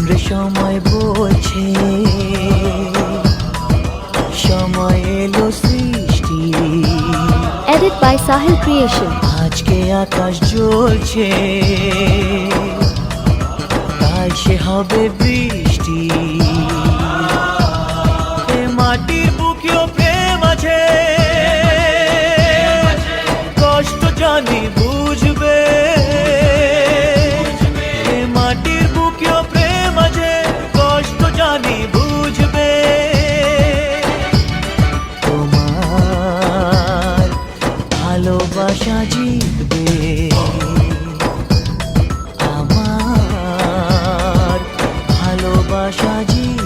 শুনরে সময় বলছে, সময় এলো সৃষ্টি। Edit by Sahil Creation. আজকে আকাশ জ্বলছে, তাই সে হবে বৃষ্টি। এ মাটির বুকেও প্রেম আছে, কষ্ট জানি বুঝবে। এ মাটির বুকেও প্রেম আছে, কষ্ট জানি বুঝবে। তোমার ভালোবাসা জিতবে, আমার ভালোবাসা জিতবে।